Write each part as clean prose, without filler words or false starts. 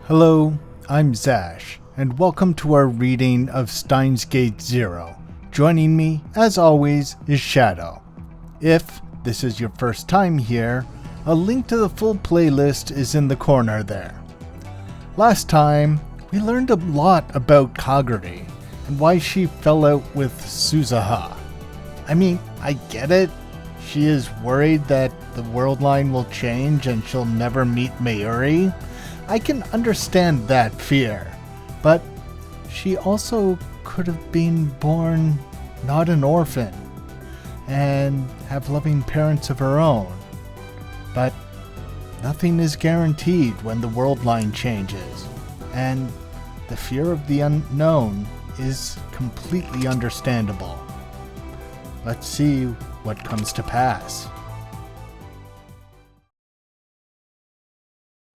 Hello, I'm Zash, and welcome to our reading of Steins Gate Zero. Joining me, as always, is Shadow. If this is your first time here, a link to the full playlist is in the corner there. Last time, we learned a lot about Kaguri and why she fell out with Suzuha. I mean, I get it. She is worried that the world line will change and she'll never meet Mayuri. I can understand that fear, but she also could have been born not an orphan and have loving parents of her own. But nothing is guaranteed when the world line changes, and the fear of the unknown is completely understandable. Let's see what comes to pass.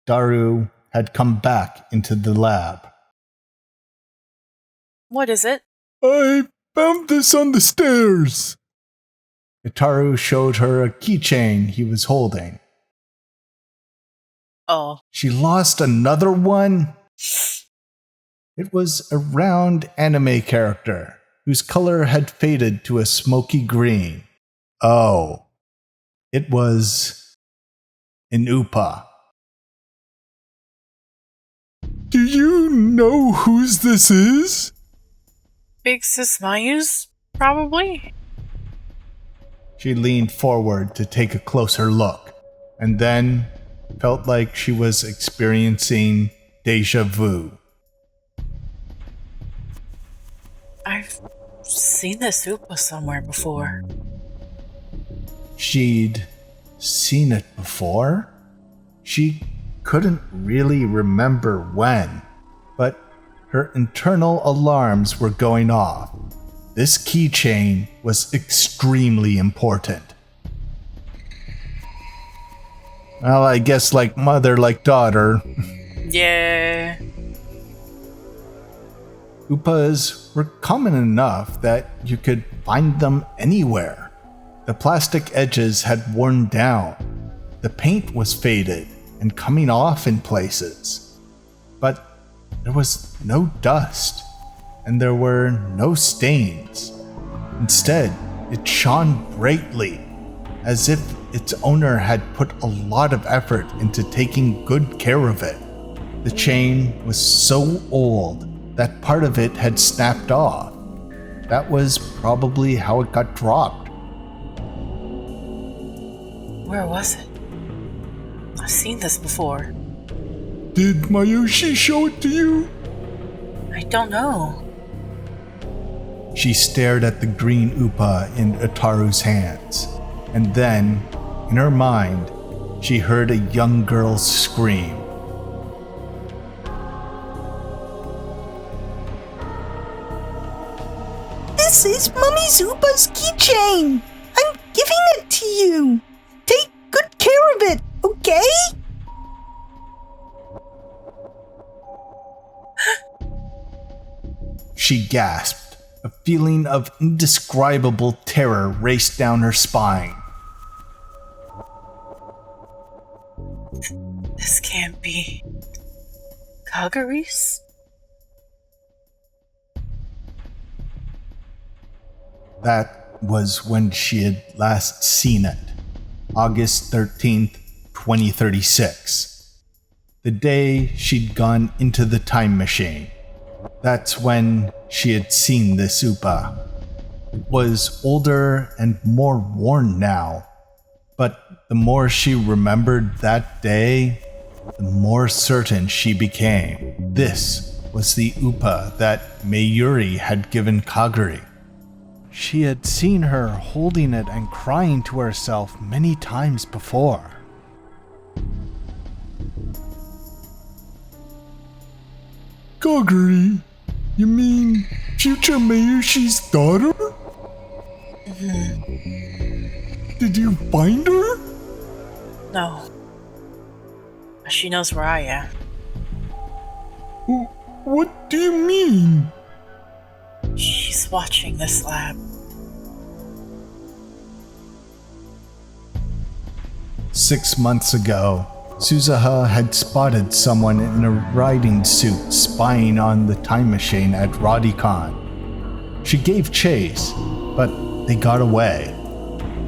Daru had come back into the lab. What is it? I found this on the stairs. Itaru showed her a keychain he was holding. Oh. She lost another one? It was a round anime character whose color had faded to a smoky green. Oh, it was an Upa. Do you know whose this is? Big Sis Mayu's, probably? She leaned forward to take a closer look, and then felt like she was experiencing deja vu. I've seen this Upa somewhere before. She'd seen it before? She couldn't really remember when, but her internal alarms were going off. This keychain was extremely important. Well, I guess like mother, like daughter. Yeah. Upas were common enough that you could find them anywhere. The plastic edges had worn down. The paint was faded and coming off in places. But there was no dust, and there were no stains. Instead, it shone brightly, as if its owner had put a lot of effort into taking good care of it. The chain was so old that part of it had snapped off. That was probably how it got dropped. Where was it? I've seen this before. Did Mayushi show it to you? I don't know. She stared at the green Upa in Itaru's hands, and then, in her mind, she heard a young girl scream. This is Mummy Zupa's keychain! I'm giving it to you! Take good care of it, okay? She gasped. A feeling of indescribable terror raced down her spine. This can't be Kaguri's? That was when she had last seen it. August 13th, 2036. The day she'd gone into the time machine. That's when she had seen this Upa. It was older and more worn now, but the more she remembered that day, the more certain she became. This was the Upa that Mayuri had given Kaguri. She had seen her holding it and crying to herself many times before. Kaguri? You mean future Mayushi's daughter? Did you find her? No. But she knows where I am. What do you mean? She's watching this lab. 6 months ago, Suzuha had spotted someone in a riding suit spying on the time machine at Radicon. She gave chase, but they got away.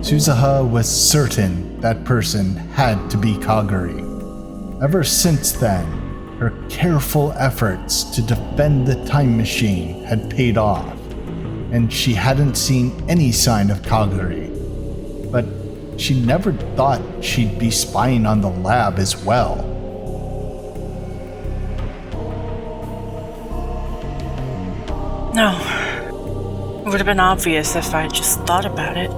Suzuha was certain that person had to be Kaguri. Ever since then, her careful efforts to defend the time machine had paid off, and she hadn't seen any sign of Kaguri. But she never thought she'd be spying on the lab as well. No. It would have been obvious if I just thought about it.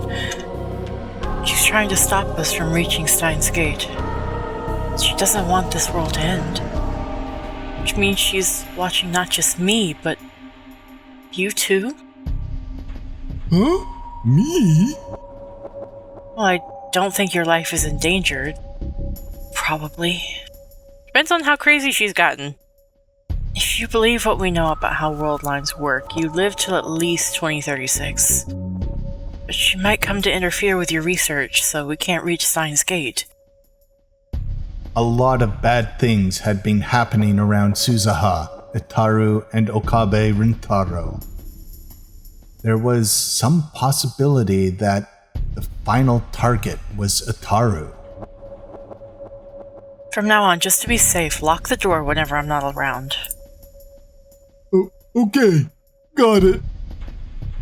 She's trying to stop us from reaching Steins Gate. She doesn't want this world to end. Which means she's watching not just me, but you too? Huh? Me? Well, I don't think your life is endangered. Probably. Depends on how crazy she's gotten. If you believe what we know about how world lines work, you live till at least 2036. But she might come to interfere with your research, so we can't reach Steins Gate. A lot of bad things had been happening around Suzuha, Itaru, and Okabe Rintaro. There was some possibility that the final target was Itaru. From now on, just to be safe, lock the door whenever I'm not around. Okay, got it.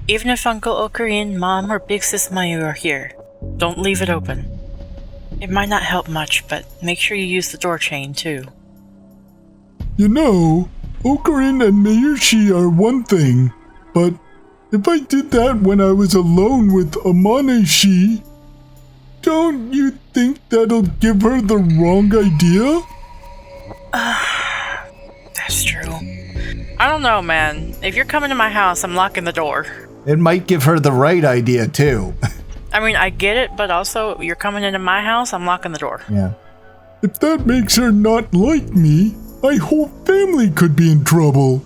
Even if Uncle Ocarine, Mom, or Big Sis Mayu are here, don't leave it open. It might not help much, but make sure you use the door chain, too. You know, Ocarine and Mayushi are one thing, but if I did that when I was alone with Amaneshi, don't you think that'll give her the wrong idea? That's true. I don't know, man. If you're coming to my house, I'm locking the door. It might give her the right idea, too. I mean, I get it, but also, you're coming into my house, I'm locking the door. Yeah. If that makes her not like me, my whole family could be in trouble.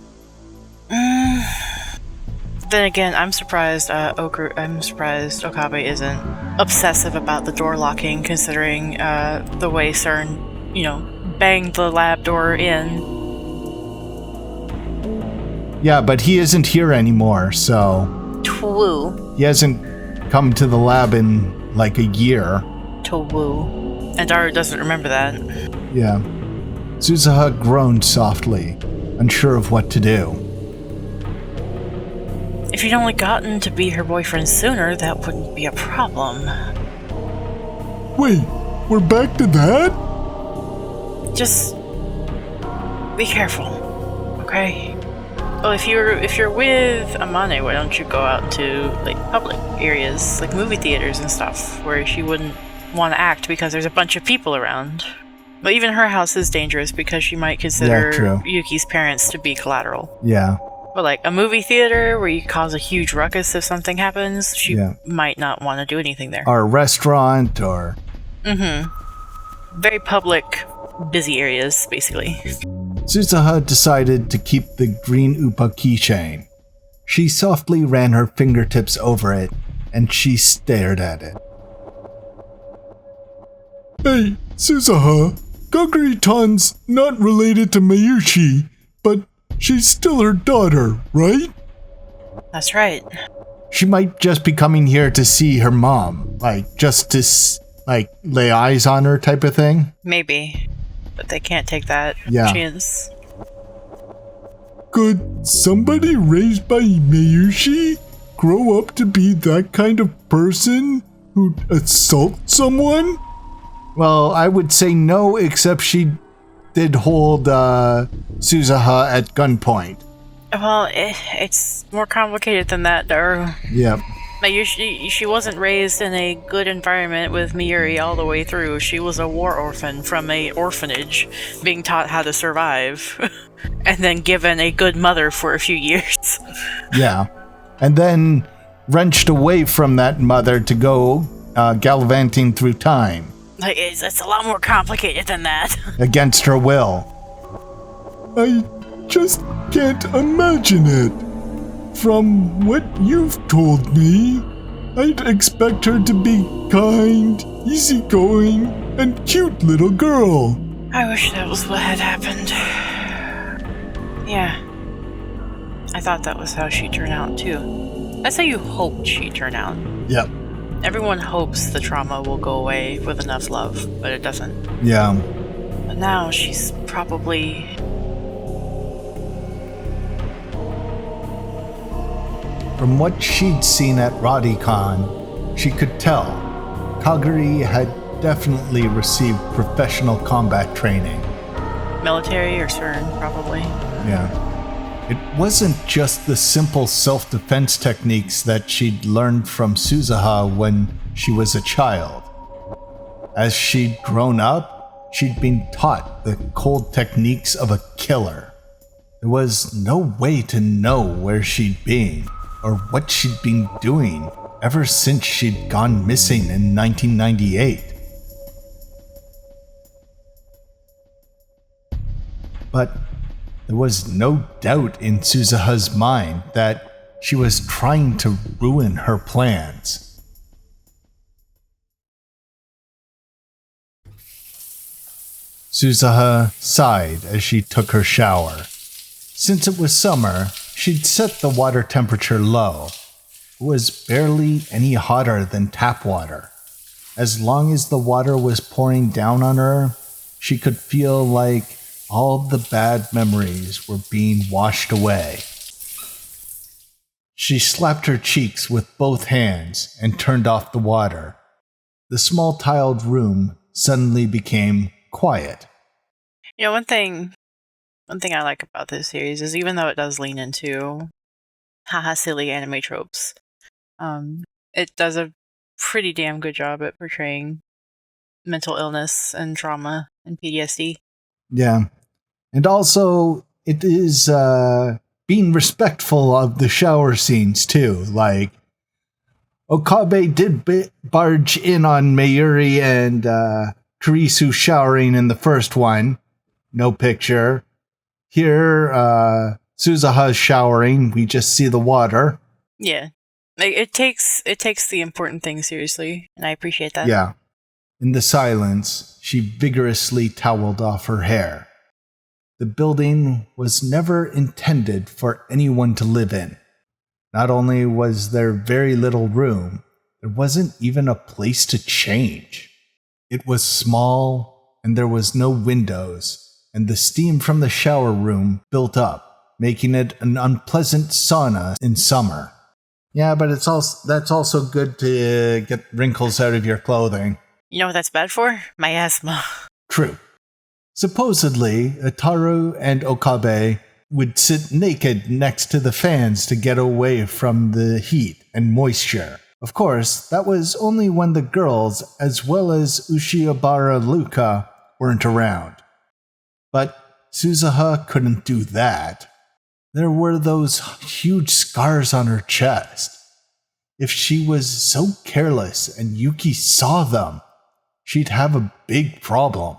Then again, I'm surprised Okabe isn't obsessive about the door locking, considering the way CERN, banged the lab door in. Yeah, but he isn't here anymore, so... Twoo. He hasn't come to the lab in, like, a year. Twoo. And Daru doesn't remember that. Yeah. Suzuha groaned softly, unsure of what to do. If you'd only gotten to be her boyfriend sooner, that wouldn't be a problem. Wait, we're back to that? Just be careful, okay? Well, if you're with Amane, why don't you go out into public areas, like movie theaters and stuff, where she wouldn't want to act because there's a bunch of people around. But even her house is dangerous because she might consider Yuki's parents to be collateral. Yeah. But a movie theater where you cause a huge ruckus if something happens, she might not want to do anything there. Or a restaurant, or... Very public, busy areas, basically. Suzuha decided to keep the green Upa keychain. She softly ran her fingertips over it, and she stared at it. Hey, Suzuha, Kaguri-tan's not related to Mayushi, but she's still her daughter, right? That's right. She might just be coming here to see her mom, just to, lay eyes on her type of thing. Maybe. But they can't take that chance. Could somebody raised by Mayushi grow up to be that kind of person who'd assault someone? Well, I would say no, except she did hold Suzuha at gunpoint. Well, it's more complicated than that, Daru. Yep. She wasn't raised in a good environment with Miyuri all the way through. She was a war orphan from a orphanage, being taught how to survive, and then given a good mother for a few years. Yeah. And then wrenched away from that mother to go gallivanting through time. It's a lot more complicated than that. Against her will. I just can't imagine it. From what you've told me, I'd expect her to be kind, easygoing, and cute little girl. I wish that was what had happened. Yeah. I thought that was how she'd turn out, too. That's how you hoped she'd turn out. Yep. Everyone hopes the trauma will go away with enough love, but it doesn't. Yeah. But now she's probably... From what she'd seen at Radicon, she could tell Kaguri had definitely received professional combat training. military or CERN, probably. Yeah. It wasn't just the simple self-defense techniques that she'd learned from Suzuha when she was a child. As she'd grown up, she'd been taught the cold techniques of a killer. There was no way to know where she'd been or what she'd been doing ever since she'd gone missing in 1998. But there was no doubt in Suzuha's mind that she was trying to ruin her plans. Suzuha sighed as she took her shower. Since it was summer, she'd set the water temperature low. It was barely any hotter than tap water. As long as the water was pouring down on her, she could feel like all the bad memories were being washed away. She slapped her cheeks with both hands and turned off the water. The small tiled room suddenly became quiet. You know, one thing I like about this series is even though it does lean into haha silly anime tropes, it does a pretty damn good job at portraying mental illness and trauma and PTSD. Yeah. And also, it is being respectful of the shower scenes, too. Like, Okabe did barge in on Mayuri and Kurisu showering in the first one. No picture. Here, Suzuha's showering. We just see the water. Yeah. Like, it takes the important things seriously, and I appreciate that. Yeah. In the silence, she vigorously toweled off her hair. The building was never intended for anyone to live in. Not only was there very little room, there wasn't even a place to change. It was small, and there was no windows, and the steam from the shower room built up, making it an unpleasant sauna in summer. Yeah, but that's also good to get wrinkles out of your clothing. You know what that's bad for? My asthma. True. Supposedly, Ataru and Okabe would sit naked next to the fans to get away from the heat and moisture. Of course, that was only when the girls, as well as Ushiobara Luka, weren't around. But Suzuha couldn't do that. There were those huge scars on her chest. If she was so careless and Yuki saw them, she'd have a big problem.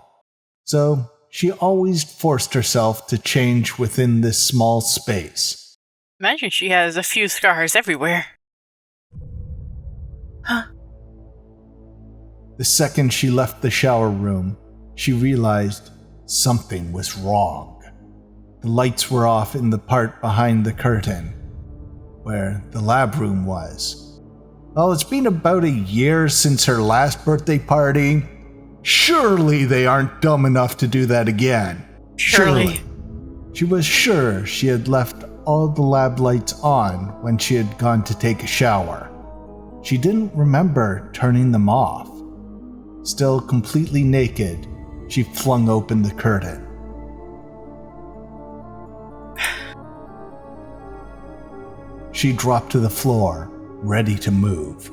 So she always forced herself to change within this small space. Imagine she has a few scars everywhere. Huh. The second she left the shower room, she realized something was wrong. The lights were off in the part behind the curtain, where the lab room was. Well, it's been about a year since her last birthday party. Surely they aren't dumb enough to do that again. Surely. She was sure she had left all the lab lights on when she had gone to take a shower. She didn't remember turning them off. Still completely naked, she flung open the curtain. She dropped to the floor, ready to move.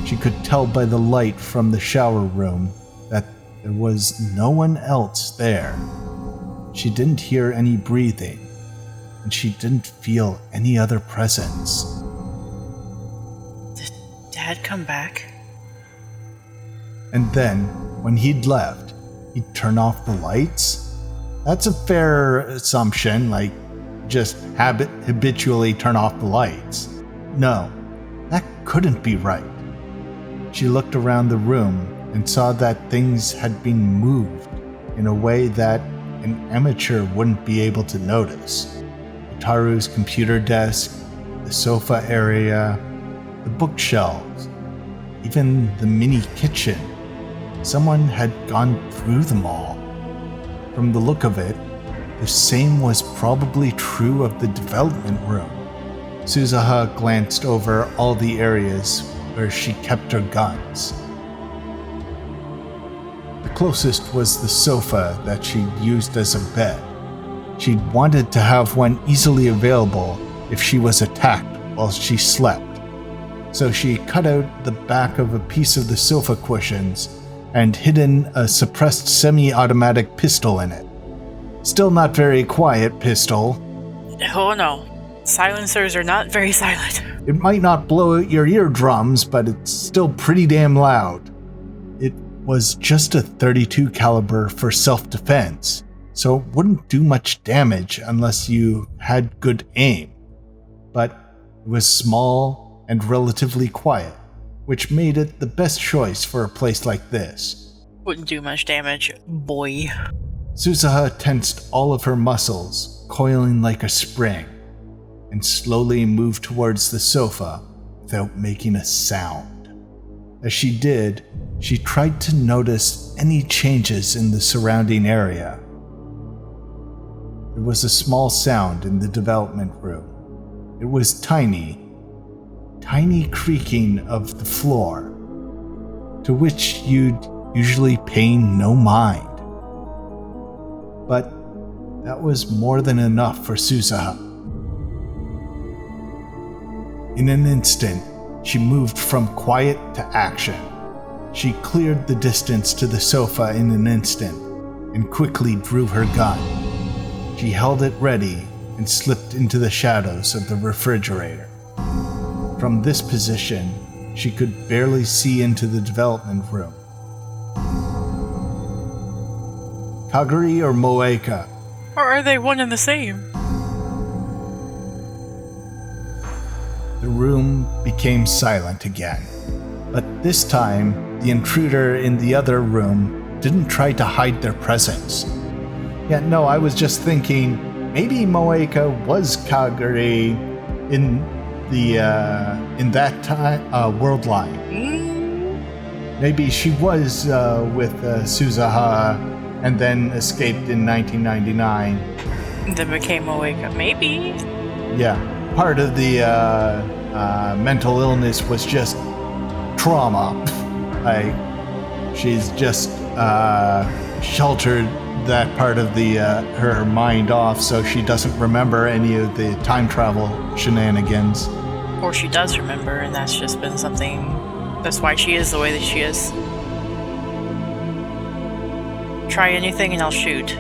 She could tell by the light from the shower room that there was no one else there. She didn't hear any breathing, and she didn't feel any other presence. Did Dad come back? And then, when he'd left, he'd turn off the lights? That's a fair assumption, like just habitually turn off the lights. No, that couldn't be right. She looked around the room and saw that things had been moved in a way that an amateur wouldn't be able to notice. Taru's computer desk, the sofa area, the bookshelves, even the mini kitchen. Someone had gone through them all. From the look of it, the same was probably true of the development room. Suzuha glanced over all the areas where she kept her guns. The closest was the sofa that she'd used as a bed. She'd wanted to have one easily available if she was attacked while she slept. So she cut out the back of a piece of the sofa cushions and hidden a suppressed semi-automatic pistol in it. Still not very quiet pistol. Oh no. Silencers are not very silent. It might not blow out your eardrums, but it's still pretty damn loud. It was just a .32 caliber for self-defense, so it wouldn't do much damage unless you had good aim. But it was small and relatively quiet, which made it the best choice for a place like this. Wouldn't do much damage, boy. Suzuha tensed all of her muscles, coiling like a spring, and slowly moved towards the sofa without making a sound. As she did, she tried to notice any changes in the surrounding area. There was a small sound in the development room. It was tiny creaking of the floor, to which you'd usually pay no mind. But that was more than enough for Suzuha. In an instant, she moved from quiet to action. She cleared the distance to the sofa in an instant and quickly drew her gun. She held it ready and slipped into the shadows of the refrigerator. From this position, she could barely see into the development room. Kaguri or Moeka? Or are they one and the same? The room became silent again, but this time the intruder in the other room didn't try to hide their presence. Yeah, no, I was just thinking maybe Moeka was Kaguri in that time world line. Maybe she was with Suzuha and then escaped in 1999. Then became Moeka, maybe? Yeah, part of the mental illness was just trauma. Like, she's just sheltered that part of the her mind off, so she doesn't remember any of the time travel shenanigans. Or she does remember, and that's just been something. That's why she is the way that she is. Try anything and I'll shoot.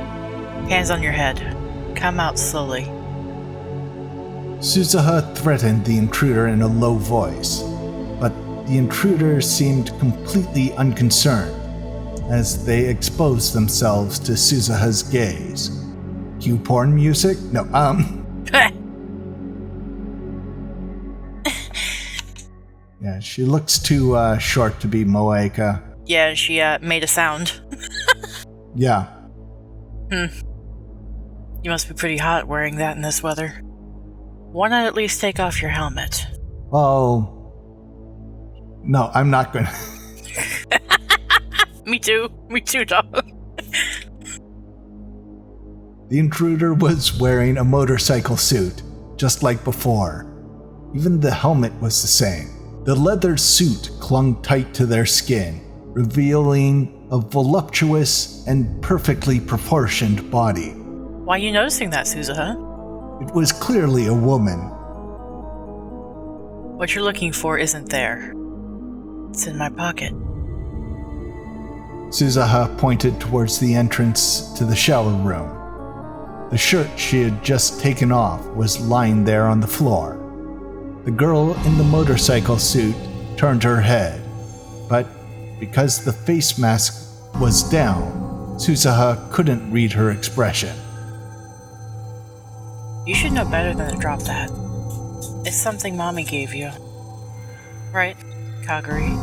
Hands on your head. Come out slowly. Suzuha threatened the intruder in a low voice, but the intruder seemed completely unconcerned as they exposed themselves to Suzuha's gaze. Cue porn music? No, Yeah, she looks too short to be Moeka. Yeah, she made a sound. Yeah. You must be pretty hot wearing that in this weather. Why not at least take off your helmet? Oh. No, I'm not gonna. Me too, dog. The intruder was wearing a motorcycle suit, just like before. Even the helmet was the same. The leather suit clung tight to their skin, revealing a voluptuous and perfectly proportioned body. Why are you noticing that, Suzuha? It was clearly a woman. What you're looking for isn't there. It's in my pocket. Suzuha pointed towards the entrance to the shower room. The shirt she had just taken off was lying there on the floor. The girl in the motorcycle suit turned her head, but because the face mask was down, Suzuha couldn't read her expression. You should know better than to drop that. It's something Mommy gave you. Right, Kaguri?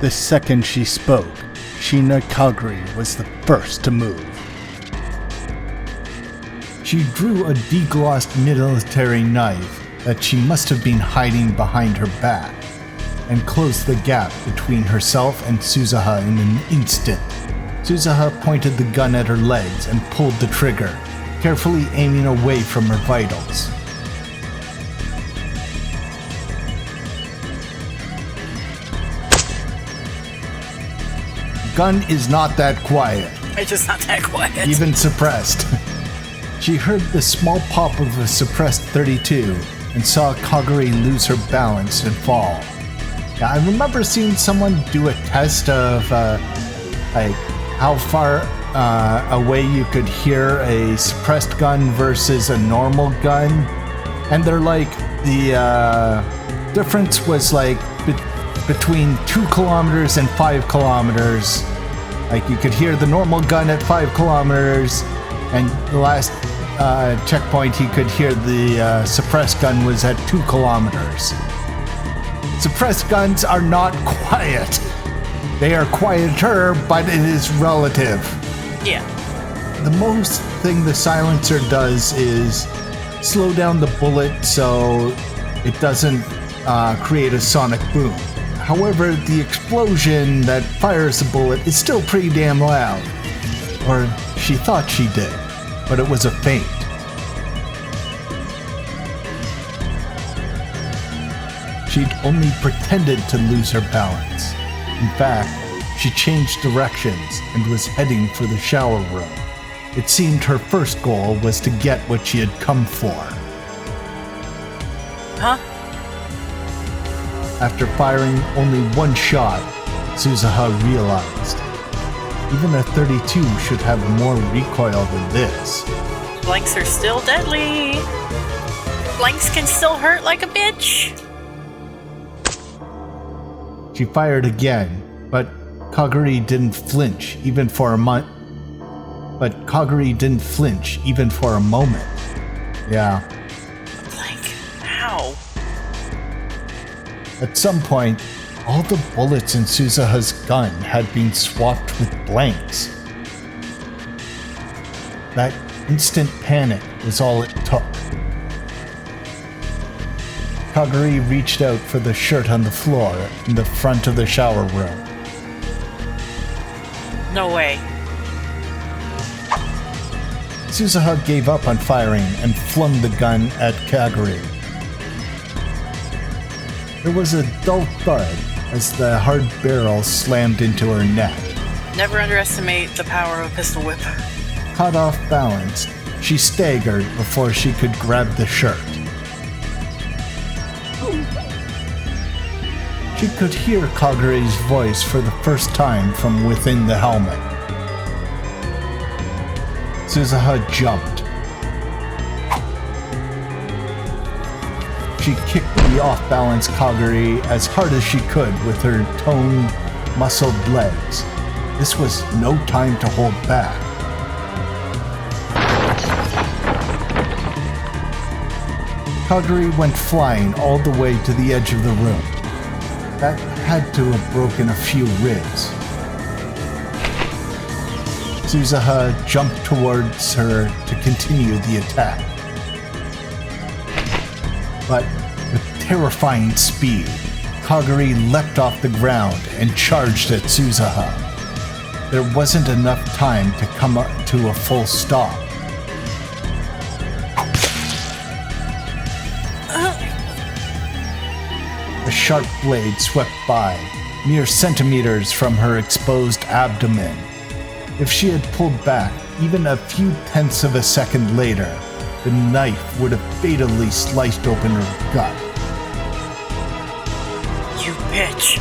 The second she spoke, Shina Kaguri was the first to move. She drew a deglossed military knife that she must have been hiding behind her back, and closed the gap between herself and Suzuha in an instant. Suzuha pointed the gun at her legs and pulled the trigger, carefully aiming away from her vitals. Gun is not that quiet. It's just not that quiet. Even suppressed. She heard the small pop of a suppressed 32 and saw Kaguri lose her balance and fall. Now, I remember seeing someone do a test of how far away you could hear a suppressed gun versus a normal gun, and they're like the difference was like between 2 kilometers and 5 kilometers. Like you could hear the normal gun at 5 kilometers, and the last checkpoint he could hear the suppressed gun was at 2 kilometers. Suppressed guns are not quiet. They are quieter, but it is relative. Yeah. The most thing the silencer does is slow down the bullet so it doesn't create a sonic boom. However, the explosion that fires the bullet is still pretty damn loud. Or she thought she did, but it was a feint. She'd only pretended to lose her balance. In fact, she changed directions and was heading for the shower room. It seemed her first goal was to get what she had come for. Huh? After firing only one shot, Suzuha realized even a 32 should have more recoil than this. Blanks are still deadly. Blanks can still hurt like a bitch. She fired again, but Kaguri didn't flinch even for a moment. Yeah. Like, how? At some point, all the bullets in Suzuha's gun had been swapped with blanks. That instant panic was all it took. Kaguri reached out for the shirt on the floor in the front of the shower room. No way. Suzuha gave up on firing and flung the gun at Kaguri. There was a dull thud as the hard barrel slammed into her neck. Never underestimate the power of a pistol whip. Caught off balance, she staggered before she could grab the shirt. She could hear Kaguri's voice for the first time from within the helmet. Suzuha jumped. She kicked the off-balance Kaguri as hard as she could with her toned, muscled legs. This was no time to hold back. Kaguri went flying all the way to the edge of the room. That had to have broken a few ribs. Suzuha jumped towards her to continue the attack. But with terrifying speed, Kaguri leapt off the ground and charged at Suzuha. There wasn't enough time to come up to a full stop. A sharp blade swept by, mere centimeters from her exposed abdomen. If she had pulled back even a few tenths of a second later, the knife would have fatally sliced open her gut. You bitch.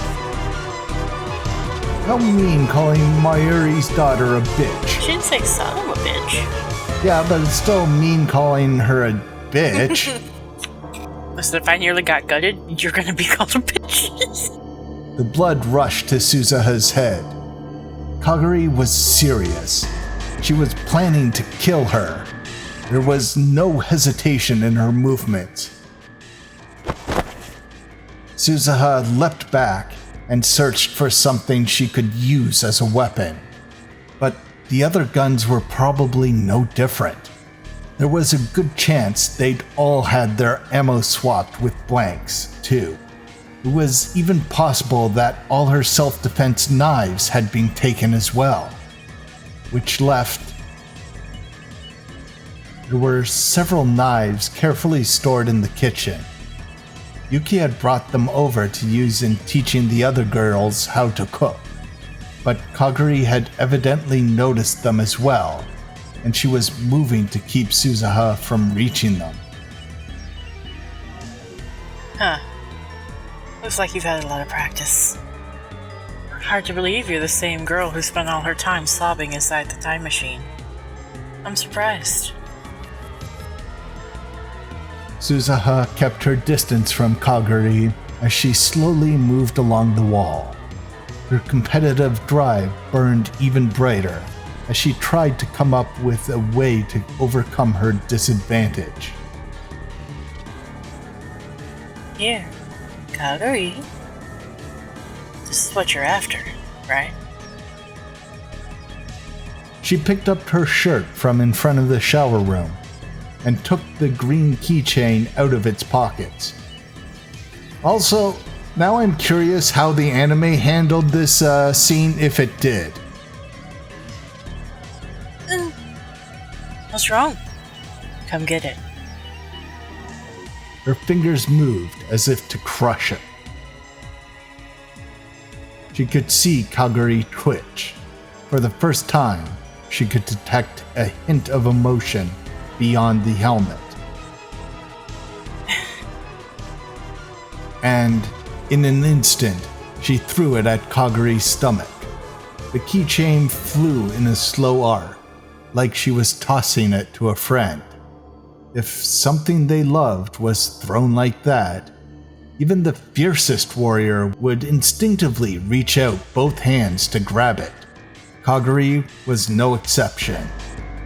How mean calling Mayuri's daughter a bitch. She didn't say son of a bitch. Yeah, but it's still mean calling her a bitch. Listen, if I nearly got gutted, you're gonna be called a bitch. The blood rushed to Suzuha's head. Kaguri was serious. She was planning to kill her. There was no hesitation in her movements. Suzuha leapt back and searched for something she could use as a weapon. But the other guns were probably no different. There was a good chance they'd all had their ammo swapped with blanks, too. It was even possible that all her self-defense knives had been taken as well, which left... There were several knives carefully stored in the kitchen. Yuki had brought them over to use in teaching the other girls how to cook, but Kaguri had evidently noticed them as well, and she was moving to keep Suzuha from reaching them. Huh. Looks like you've had a lot of practice. Hard to believe you're the same girl who spent all her time sobbing inside the time machine. I'm surprised. Suzuha kept her distance from Kaguri as she slowly moved along the wall. Her competitive drive burned even brighter as she tried to come up with a way to overcome her disadvantage. Here, Kaguri. This is what you're after, right? She picked up her shirt from in front of the shower room and took the green keychain out of its pockets. Also, now I'm curious how the anime handled this scene, if it did. What's wrong? Come get it. Her fingers moved as if to crush it. She could see Kaguri twitch. For the first time, she could detect a hint of emotion beyond the helmet. And in an instant, she threw it at Kaguri's stomach. The keychain flew in a slow arc, like she was tossing it to a friend. If something they loved was thrown like that, even the fiercest warrior would instinctively reach out both hands to grab it. Kaguri was no exception.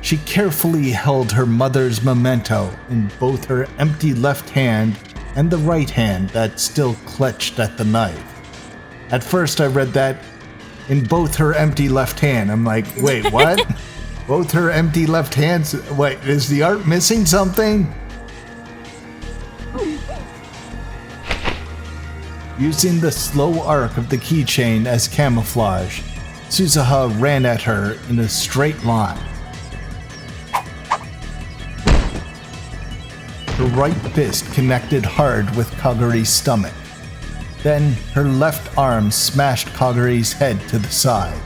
She carefully held her mother's memento in both her empty left hand and the right hand that still clutched at the knife. At first I read that in both her empty left hand. I'm like, wait, what? Both her empty left hands? Wait, is the art missing something? Using the slow arc of the keychain as camouflage, Suzuha ran at her in a straight line. Her right fist connected hard with Kaguri's stomach. Then her left arm smashed Kaguri's head to the side.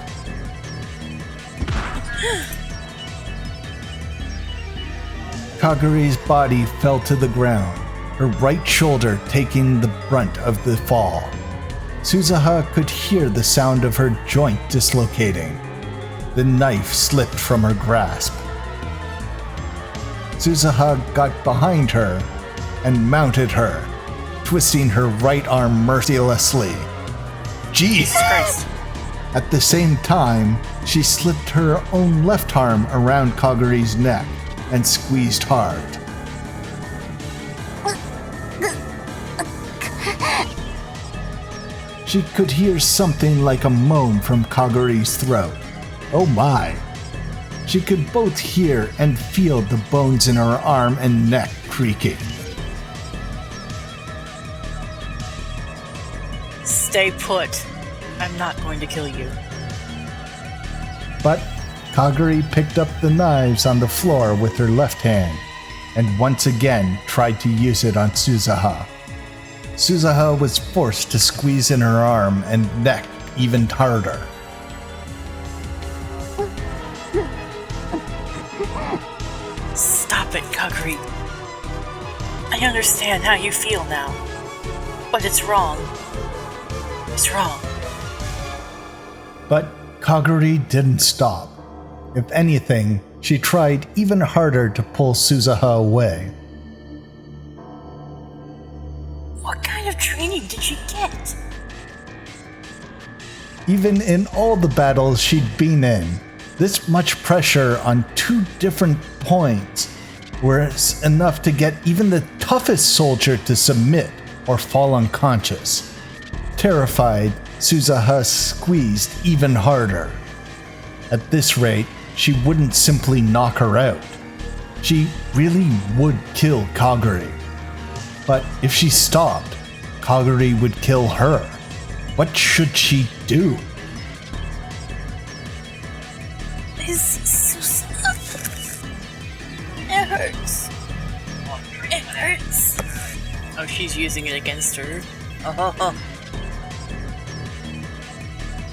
Kaguri's body fell to the ground, her right shoulder taking the brunt of the fall. Suzuha could hear the sound of her joint dislocating. The knife slipped from her grasp. Suzuha got behind her and mounted her, twisting her right arm mercilessly. Jesus Christ! At the same time, she slipped her own left arm around Kaguri's neck and squeezed hard. She could hear something like a moan from Kaguri's throat. Oh my! She could both hear and feel the bones in her arm and neck creaking. Stay put. I'm not going to kill you. But Kaguri picked up the knives on the floor with her left hand and once again tried to use it on Suzuha. Suzuha was forced to squeeze in her arm and neck even harder. Stop it, Kaguri. I understand how you feel now. But it's wrong. It's wrong. But Kaguri didn't stop. If anything, she tried even harder to pull Suzuha away. What kind of training did she get? Even in all the battles she'd been in, this much pressure on two different points was enough to get even the toughest soldier to submit or fall unconscious. Terrified, Suzuha squeezed even harder. At this rate, she wouldn't simply knock her out. She really would kill Kaguri. But if she stopped, Kaguri would kill her. What should she do? It hurts. It hurts. Oh, she's using it against her. Oh.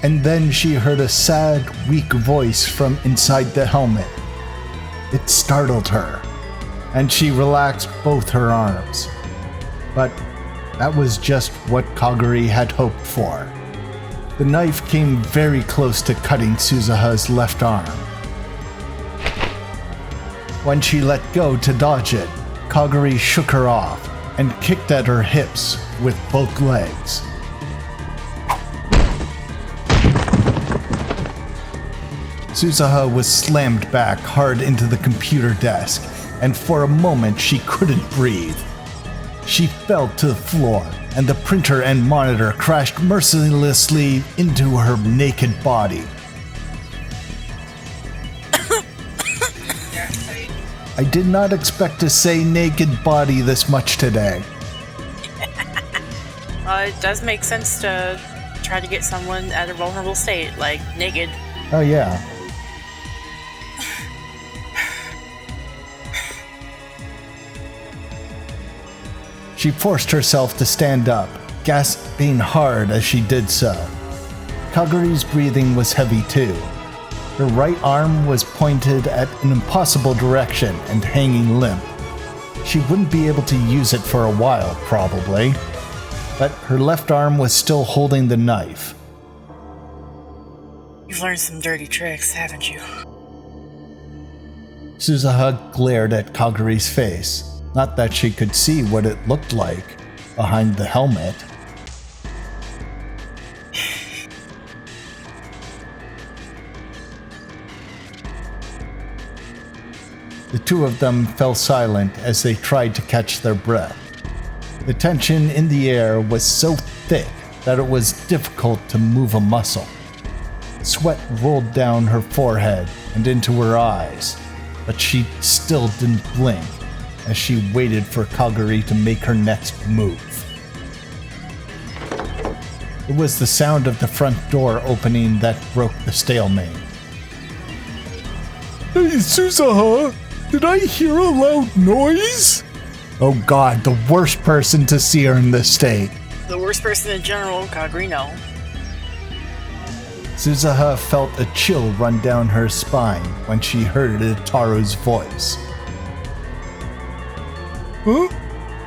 And then she heard a sad, weak voice from inside the helmet. It startled her, and she relaxed both her arms. But that was just what Kaguri had hoped for. The knife came very close to cutting Suzuha's left arm. When she let go to dodge it, Kaguri shook her off and kicked at her hips with both legs. Suzuha was slammed back hard into the computer desk, and for a moment she couldn't breathe. She fell to the floor, and the printer and monitor crashed mercilessly into her naked body. I did not expect to say naked body this much today. It does make sense to try to get someone at a vulnerable state, like naked. Oh yeah. She forced herself to stand up, gasping hard as she did so. Kaguri's breathing was heavy too. Her right arm was pointed at an impossible direction and hanging limp. She wouldn't be able to use it for a while, probably, but her left arm was still holding the knife. You've learned some dirty tricks, haven't you? Suzuha glared at Kaguri's face. Not that she could see what it looked like behind the helmet. The two of them fell silent as they tried to catch their breath. The tension in the air was so thick that it was difficult to move a muscle. Sweat rolled down her forehead and into her eyes, but she still didn't blink as she waited for Kaguri to make her next move. It was the sound of the front door opening that broke the stalemate. Hey, Suzuha! Did I hear a loud noise? Oh god, the worst person to see her in this state. The worst person in general, Kaguri, no. Suzuha felt a chill run down her spine when she heard Itaru's voice. Huh?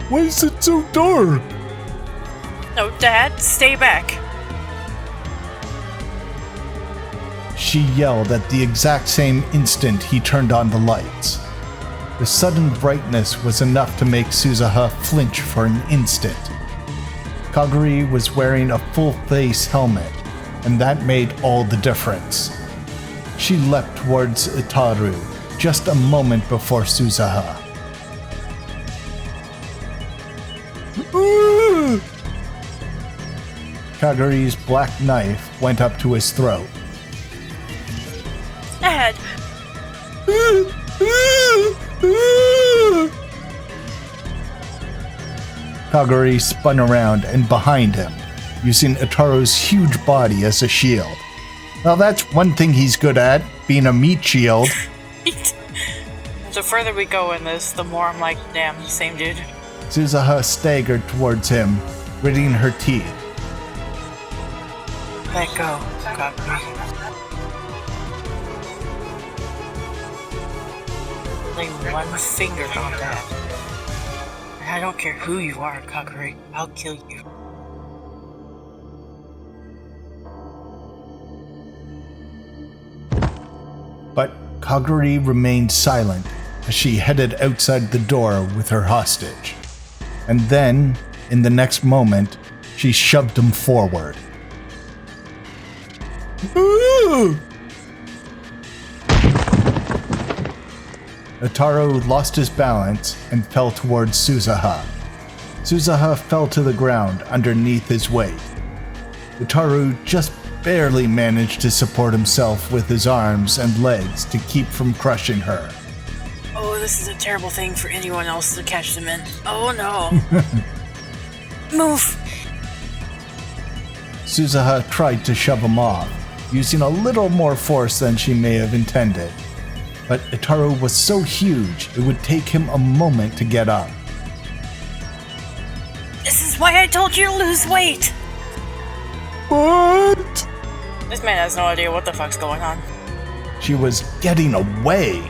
Why is it so dark? No, Dad, stay back. She yelled at the exact same instant he turned on the lights. The sudden brightness was enough to make Suzuha flinch for an instant. Kaguri was wearing a full-face helmet, and that made all the difference. She leapt towards Itaru just a moment before Suzuha. Kaguri's black knife went up to his throat. Dad! Kaguri spun around and behind him, using Itaru's huge body as a shield. Well, that's one thing he's good at, being a meat shield. The further we go in this, the more I'm like, damn, same dude. Suzuha staggered towards him, gritting her teeth. Let go, Kaguri. Lay one finger on that. I don't care who you are, Kaguri. I'll kill you. But Kaguri remained silent as she headed outside the door with her hostage. And then, in the next moment, she shoved him forward. Itaru lost his balance and fell towards Suzuha. Suzuha fell to the ground underneath his weight. Itaru just barely managed to support himself with his arms and legs to keep from crushing her. Oh, this is a terrible thing for anyone else to catch them in. Oh no. Move! Suzuha tried to shove him off, using a little more force than she may have intended. But Itaru was so huge, it would take him a moment to get up. This is why I told you to lose weight! What? This man has no idea what the fuck's going on. She was getting away.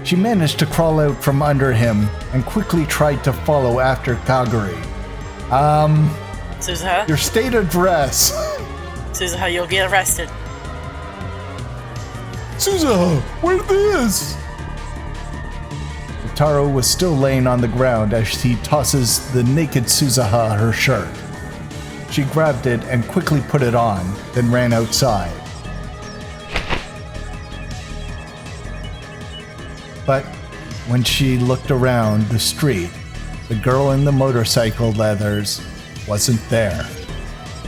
She managed to crawl out from under him and quickly tried to follow after Kaguri. Suzuha? Your state of dress. Suzuha, you'll get arrested. Suzuha, where's this? Itaru was still laying on the ground as he tosses the naked Suzuha her shirt. She grabbed it and quickly put it on, then ran outside. But when she looked around the street, the girl in the motorcycle leathers wasn't there.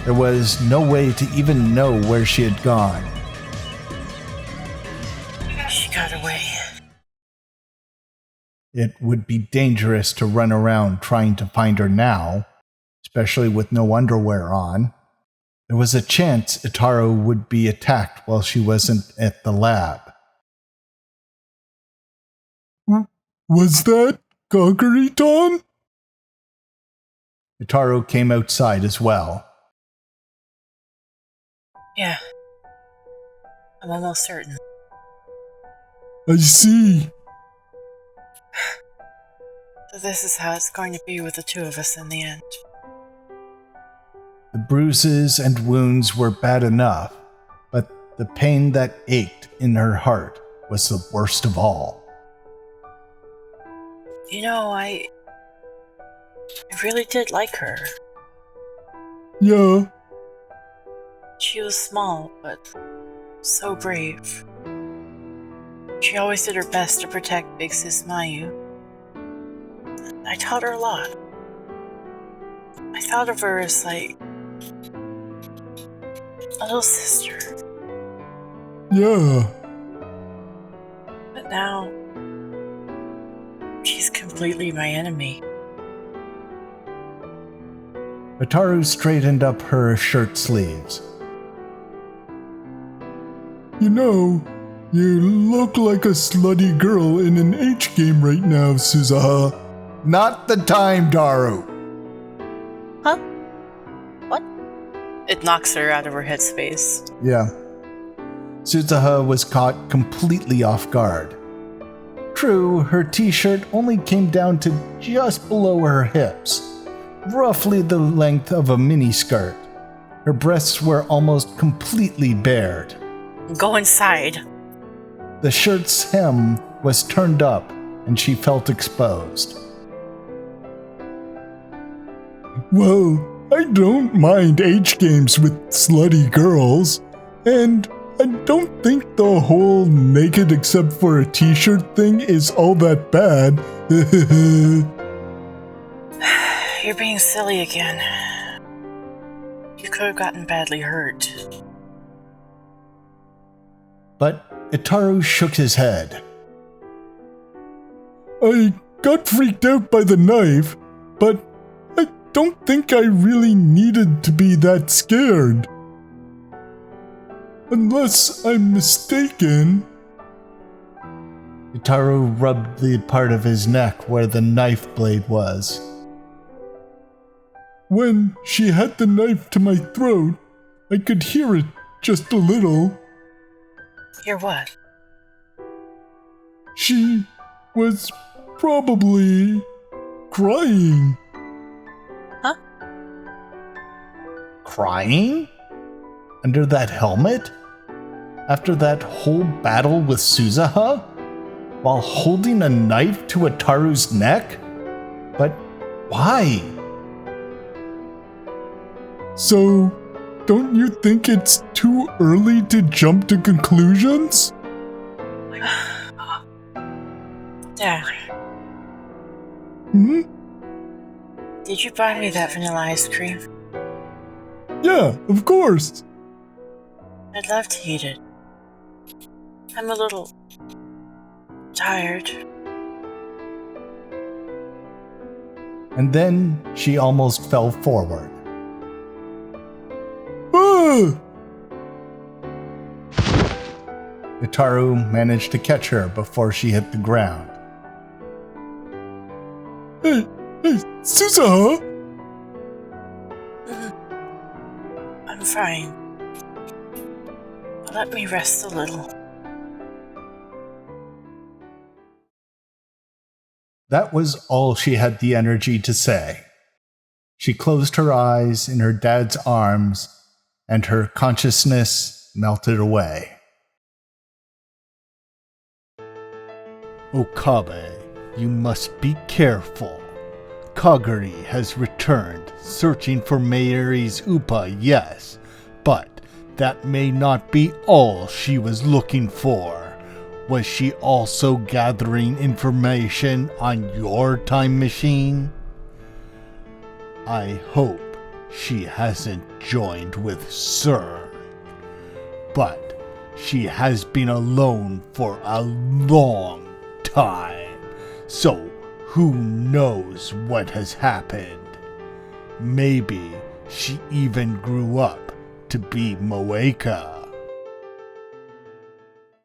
There was no way to even know where she had gone. She got away. It would be dangerous to run around trying to find her now, especially with no underwear on. There was a chance Itaru would be attacked while she wasn't at the lab. Was that Kaguri-tan? Itaru came outside as well. Yeah. I'm almost certain. I see. So this is how it's going to be with the two of us in the end. The bruises and wounds were bad enough, but the pain that ached in her heart was the worst of all. You know, I really did like her. Yeah. She was small, but so brave. She always did her best to protect Big Sis Mayu. I taught her a lot. I thought of her as like a little sister. Yeah. But now, she's completely my enemy. Itaru straightened up her shirt sleeves. You know, you look like a slutty girl in an H game right now, Suzuha. Not the time, Daru! Huh? What? It knocks her out of her headspace. Yeah. Suzuha was caught completely off guard. True, her t-shirt only came down to just below her hips, roughly the length of a miniskirt. Her breasts were almost completely bared. Go inside. The shirt's hem was turned up, and she felt exposed. Well, I don't mind H games with slutty girls, and I don't think the whole naked except for a t-shirt thing is all that bad. You're being silly again. You could have gotten badly hurt. But Itaru shook his head. I got freaked out by the knife, but I don't think I really needed to be that scared. Unless I'm mistaken. Itaru rubbed the part of his neck where the knife blade was. When she had the knife to my throat, I could hear it just a little. Hear what? She was probably crying. Huh? Crying? Under that helmet? After that whole battle with Suzuha? While holding a knife to Itaru's neck? But why? So, don't you think it's too early to jump to conclusions? Dad, Hmm? did you buy me that vanilla ice cream? Yeah, of course. I'd love to eat it. I'm a little tired. And then she almost fell forward. Ah! Itaru managed to catch her before she hit the ground. Hey, Susaha! I'm fine. Let me rest a little. That was all she had the energy to say. She closed her eyes in her dad's arms, and her consciousness melted away. Okabe, you must be careful. Kaguri has returned, searching for Mayuri's Upa, yes, but that may not be all she was looking for. Was she also gathering information on your time machine? I hope she hasn't joined with Sir. But she has been alone for a long time, so who knows what has happened? Maybe she even grew up to be Moeka.